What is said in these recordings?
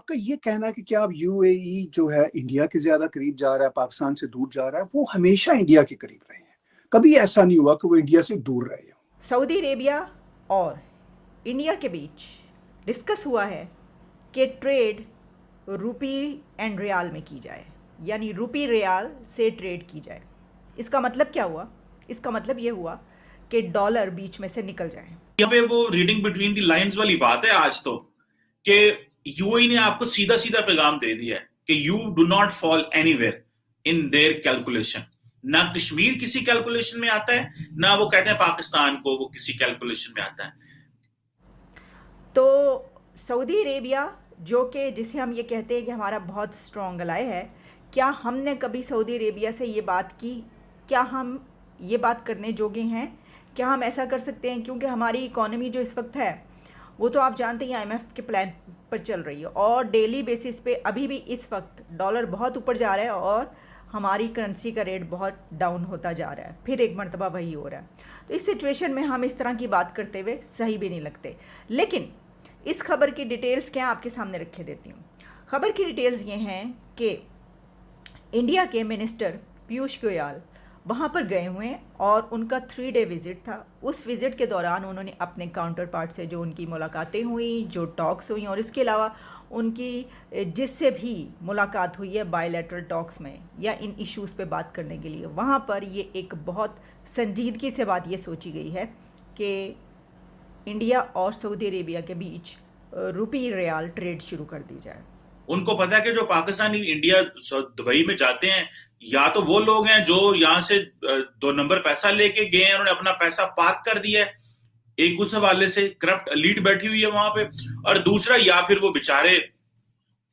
آپ کا یہ کہنا ہے کہ کیا اب یو اے ای جو ہے انڈیا کے زیادہ قریب جا رہا ہے، پاکستان سے دور جا رہا ہے؟ وہ ہمیشہ انڈیا کے قریب رہے ہیں، کبھی ایسا نہیں ہوا کہ وہ انڈیا سے دور رہے ہوں۔ سعودی عربیہ اور انڈیا کے بیچ ڈسکس ہوا ہے کہ ٹریڈ روپی اینڈ ریال میں کی جائے، یعنی روپی ریال سے ٹریڈ کی جائے۔ اس کا مطلب کیا ہوا؟ اس کا مطلب یہ ہوا کہ ڈالر بیچ میں سے نکل جائے۔ یہاں پہ وہ ریڈنگ بٹوین دی لائنز والی بات ہے آج تو، کہ یو اے نے آپ کو سیدھا سیدھا پیغام دے دیا ہے کہ you do not fall anywhere in their calculation. نہ کشمیر کسی کیلکولیشن میں آتا ہے، نہ وہ کہتے ہیں پاکستان کو وہ کسی کیلکولیشن میں آتا ہے۔ تو سعودی عربیہ جو کہ جسے ہم یہ کہتے ہیں کہ ہمارا بہت اسٹرانگ الائے ہے، کیا ہم نے کبھی سعودی عربیہ سے یہ بات کی؟ کیا ہم یہ بات کرنے جوگے ہیں؟ کیا ہم ایسا کر سکتے ہیں؟ کیونکہ ہماری اکانومی جو اس وقت ہے وہ تو آپ جانتے ہیں آئی ایم ایف کے پلان پر چل رہی ہے، اور ڈیلی بیسس پہ ابھی بھی اس وقت ڈالر بہت اوپر جا رہا ہے اور ہماری کرنسی کا ریٹ بہت ڈاؤن ہوتا جا رہا ہے، پھر ایک مرتبہ وہی ہو رہا ہے۔ تو اس سچویشن میں ہم اس طرح کی بات کرتے ہوئے صحیح بھی نہیں لگتے۔ لیکن اس خبر کی ڈیٹیلز کیا آپ کے سامنے رکھے دیتی ہوں۔ خبر کی ڈیٹیلز یہ ہیں کہ انڈیا کے منسٹر پیوش گویل وہاں پر گئے ہوئے ہیں اور ان کا 3 ڈے وزٹ تھا۔ اس وزٹ کے دوران انہوں نے اپنے کاؤنٹر پارٹ سے جو ان کی ملاقاتیں ہوئیں، جو ٹاکس ہوئیں، اور اس کے علاوہ ان کی جس سے بھی ملاقات ہوئی ہے بائی لیٹرل ٹاکس میں یا ان ایشوز پہ بات کرنے کے لیے، وہاں پر یہ ایک بہت سنجیدگی سے بات یہ سوچی گئی ہے کہ انڈیا اور سعودی عربیہ کے بیچ روپی ریال ٹریڈ شروع کر دی جائے۔ ان کو پتا ہے کہ جو پاکستانی انڈیا دبئی میں جاتے ہیں، یا تو وہ لوگ ہیں جو یہاں سے 2 نمبر پیسہ لے کے گئے ہیں، انہوں نے اپنا پیسہ پارک کر دیا ہے، ایک اس حوالے سے کرپٹ ایلیٹ بیٹھی ہوئی ہے وہاں پہ، اور دوسرا یا پھر وہ بیچارے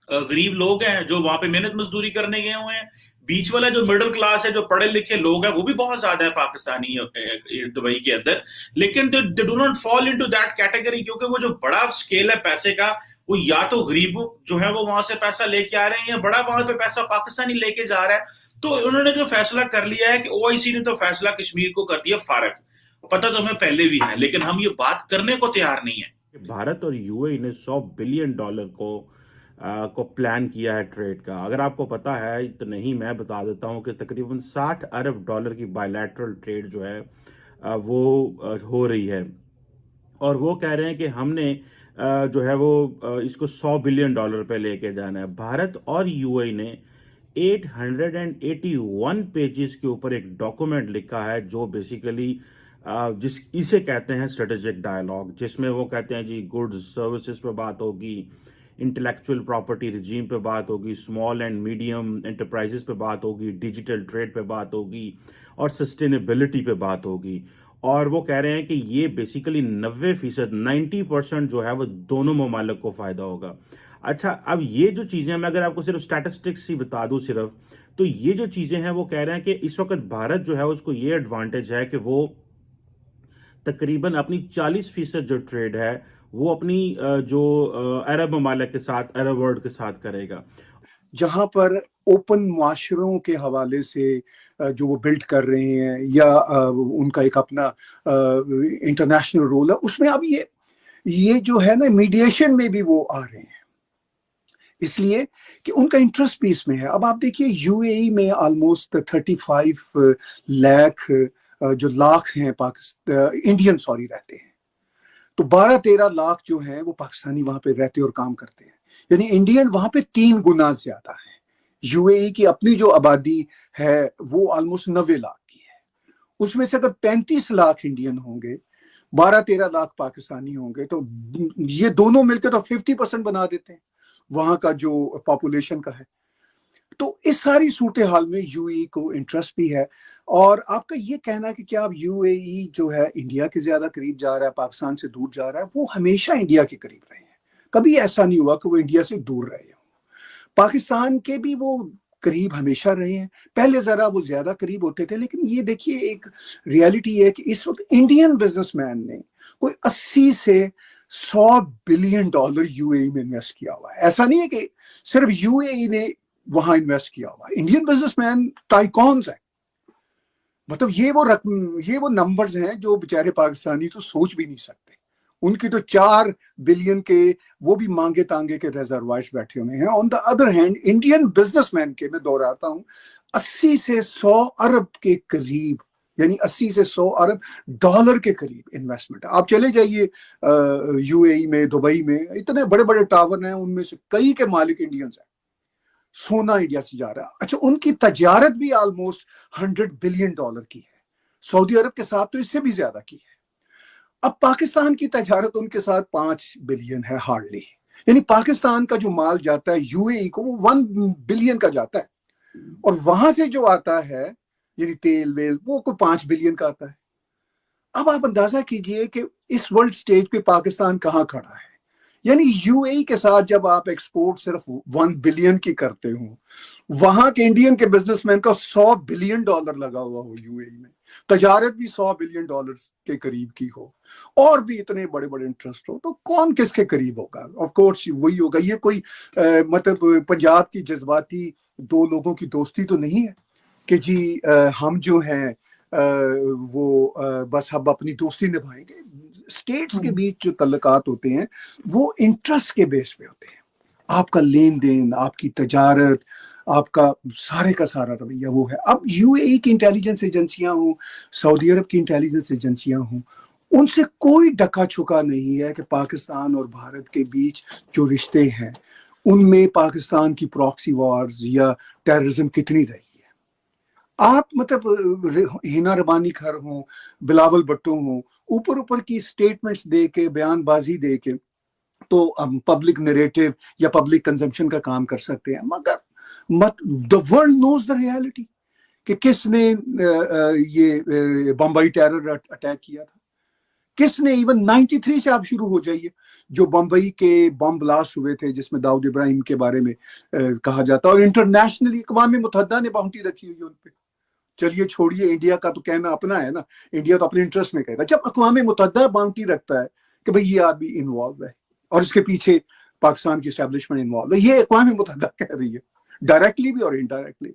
غریب لوگ ہیں جو وہاں پہ محنت مزدوری کرنے گئے ہوئے ہیں۔ بیچ والا جو مڈل کلاس ہے، جو پڑھے لکھے لوگ ہیں، وہ بھی بہت زیادہ ہے پاکستانی دبئی کے اندر، لیکن they do not fall into that category، کیونکہ وہ جو بڑا سکیل ہے پیسے کا، وہ یا تو غریب جو ہے وہ وہاں سے پیسہ لے کے آ رہے ہیں، یا بڑا وہاں پہ پیسہ پاکستانی لے کے جا رہا ہے۔ تو انہوں نے جو فیصلہ کر لیا ہے کہ او آئی سی نے تو فیصلہ کشمیر کو کر دیا فارغ، پتہ تو ہمیں پہلے بھی ہے، لیکن ہم یہ بات کرنے کو تیار نہیں ہے۔ بھارت اور یو اے نے $100 بلین کو پلان کیا ہے ٹریڈ کا۔ اگر آپ کو پتا ہے تو نہیں، میں بتا دیتا ہوں کہ تقریباً $60 ارب کی بائی لیٹرل ٹریڈ جو ہے وہ ہو رہی ہے، اور وہ کہہ رہے ہیں کہ ہم نے جو ہے وہ اس کو $100 بلین پہ لے کے جانا ہے۔ بھارت اور یو اے نے 881 پیجز کے اوپر ایک ڈاکومنٹ لکھا ہے، جو بیسیکلی اسے کہتے ہیں اسٹریٹجک ڈائلاگ، جس میں وہ کہتے ہیں جی گڈز سروسز پہ بات ہوگی، انٹلیکچوئل پراپرٹی رجیم پہ بات ہوگی، اسمال اینڈ میڈیم انٹرپرائزز پہ بات ہوگی، ڈیجیٹل ٹریڈ پہ بات ہوگی، اور سسٹینیبلٹی پہ بات ہوگی۔ اور وہ کہہ رہے ہیں کہ یہ بیسیکلی 90% جو ہے وہ دونوں ممالک کو فائدہ ہوگا۔ اچھا، اب یہ جو چیزیں، میں اگر آپ کو صرف سٹیٹسٹکس ہی بتا دوں صرف، تو یہ جو چیزیں ہیں وہ کہہ رہے ہیں کہ اس وقت بھارت جو ہے اس کو یہ ایڈوانٹیج ہے کہ وہ تقریباً اپنی 40% جو ٹریڈ ہے وہ اپنی جو عرب ممالک کے ساتھ، عرب ورلڈ کے ساتھ کرے گا، جہاں پر اوپن معاشروں کے حوالے سے جو وہ بلڈ کر رہے ہیں، یا ان کا ایک اپنا انٹرنیشنل رول ہے، اس میں اب یہ جو ہے نا میڈیشن میں بھی وہ آ رہے ہیں، اس لیے کہ ان کا انٹرسٹ بھی اس میں ہے۔ اب آپ دیکھیے یو اے ای میں آلموسٹ 35 لاکھ جو لاکھ ہیں انڈین رہتے ہیں، تو 12-13 لاکھ جو ہیں وہ پاکستانی وہاں پہ رہتے اور کام کرتے ہیں، یعنی انڈین وہاں پہ 3 گنا زیادہ ہیں۔ یو اے ای کی اپنی جو آبادی ہے وہ آلموسٹ 90 لاکھ کی ہے، اس میں سے اگر 35 لاکھ انڈین ہوں گے، 12-13 لاکھ پاکستانی ہوں گے، تو یہ دونوں مل کے تو 50% بنا دیتے ہیں وہاں کا جو پاپولیشن کا ہے۔ تو اس ساری صورتحال میں یو اے ای کو انٹرسٹ بھی ہے۔ اور آپ کا یہ کہنا ہے کہ کیا اب یو اے ای جو ہے انڈیا کے زیادہ قریب جا رہا ہے، پاکستان سے دور جا رہا ہے؟ وہ ہمیشہ انڈیا کے قریب رہے ہیں، کبھی ایسا نہیں ہوا کہ وہ انڈیا سے دور رہے ہوں۔ پاکستان کے بھی وہ قریب ہمیشہ رہے ہیں، پہلے ذرا وہ زیادہ قریب ہوتے تھے، لیکن یہ دیکھیے ایک ریالٹی ہے کہ اس وقت انڈین بزنس مین نے کوئی 80 سے 100 بلین ڈالر یو اے ای میں انویسٹ کیا ہوا ہے۔ ایسا نہیں ہے کہ صرف یو اے ای نے وہاں انویسٹ کیا ہوا ہے، انڈین بزنس مین ٹائیکونز ہیں، مطلب یہ وہ نمبرز ہیں جو بیچارے پاکستانی تو سوچ بھی نہیں سکتے، ان کی تو 4 بلین کے وہ بھی مانگے تانگے کے ریزروائرز بیٹھے ہوئے ہیں. On the other hand Indian businessman کے میں دوہراتا ہوں 80 سے 100 ارب کے قریب یعنی 80 سے 100 ارب ڈالر کے قریب انویسٹمنٹ. آپ چلے جائیے یو اے ای میں, دبئی میں, اتنے بڑے بڑے ٹاور ہیں, ان میں سے کئی کے مالک انڈینز ہیں. سونا انڈیا سے جا رہا ہے. اچھا, ان کی تجارت بھی آلموسٹ $100 بلین کی ہے. سعودی عرب کے ساتھ تو اس سے بھی زیادہ کی ہے. اب پاکستان کی تجارت ان کے ساتھ 5 بلین ہے ہارڈلی. یعنی پاکستان کا جو مال جاتا ہے یو اے ای کو وہ 1 بلین کا جاتا ہے, اور وہاں سے جو آتا ہے یعنی تیل ویل وہ کوئی 5 بلین کا آتا ہے. اب آپ اندازہ کیجئے کہ اس ورلڈ سٹیج پہ پاکستان کہاں کھڑا ہے. یعنی یو اے ای کے ساتھ جب آپ ایکسپورٹ صرف 1 بلین کی کرتے ہوں, وہاں کے انڈین کے بزنس مین کا $100 بلین لگا ہوا ہو یو اے ای میں, تجارت بھی $100 بلین کے قریب کی ہو, اور بھی اتنے بڑے بڑے انٹرسٹ ہو, تو کون کس کے قریب ہوگا؟ آف کورس وہی ہوگا. یہ کوئی مطلب پنجاب کی جذباتی 2 لوگوں کی دوستی تو نہیں ہے کہ جی ہم جو ہیں وہ بس ہم اپنی دوستی نبھائیں گے. اسٹیٹس کے بیچ جو تعلقات ہوتے ہیں وہ انٹرسٹ کے بیس پہ ہوتے ہیں. آپ کا لین دین, آپ کی تجارت, آپ کا سارے کا سارا رویہ وہ ہے. اب یو اے ای کی انٹیلیجنس ایجنسیاں ہوں, سعودی عرب کی انٹیلیجنس ایجنسیاں ہوں, ان سے کوئی ڈکا چھکا نہیں ہے کہ پاکستان اور بھارت کے بیچ جو رشتے ہیں ان میں پاکستان کی پراکسی وارز یا ٹیررزم کتنی رہی ہے. آپ مطلب ہینا ربانی کھر ہوں, بلاول بھٹو ہوں, اوپر کی سٹیٹمنٹس دے کے, بیان بازی دے کے تو ہم پبلک نریٹو یا پبلک کنزمپشن کا کام کر سکتے ہیں, مگر the world knows the reality کہ کس نے یہ بمبئی ٹیرر اٹیک کیا تھا, کس نے. ایون 93 سے آپ شروع ہو جائیے, جو بمبئی کے بم بلاسٹ ہوئے تھے جس میں داؤد ابراہیم کے بارے میں کہا جاتا ہے, اور انٹرنیشنلی اقوام متحدہ نے باؤنٹی رکھی ہوئی ہے ان پہ. چلیے چھوڑیے, انڈیا کا تو کہنا اپنا ہے نا, انڈیا تو اپنے انٹرسٹ میں کہے گا. جب اقوام متحدہ باؤنٹی رکھتا ہے کہ بھئی یہ آدمی انوالو ہے اور اس کے پیچھے پاکستان کی اسٹیبلشمنٹ انوالو ہے, یہ اقوام متحدہ کہہ رہی ہے ڈائریکٹلی بھی اور انڈائریکٹلی بھی,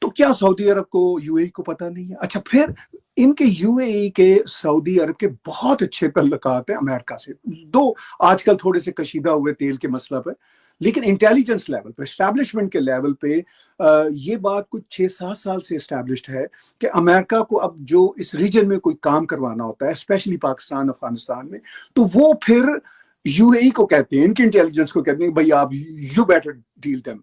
تو کیا سعودی عرب کو یو اے ای کو پتہ نہیں ہے؟ اچھا, پھر ان کے یو اے ای کے سعودی عرب کے بہت اچھے تعلقات ہیں امریکہ سے. دو آج کل تھوڑے سے کشیدہ ہوئے تیل کے مسئلہ پہ, لیکن انٹیلیجنس لیول پہ, اسٹیبلشمنٹ کے لیول پہ یہ بات کچھ 6-7 سال سے اسٹیبلشڈ ہے کہ امریکہ کو اب جو اس ریجن میں کوئی کام کروانا ہوتا ہے, اسپیشلی پاکستان افغانستان میں, تو وہ پھر یو اے ای کو کہتے ہیں, ان کی انٹیلیجنس کو کہتے ہیں بھائی آپ یو بیٹر ڈیل دیم.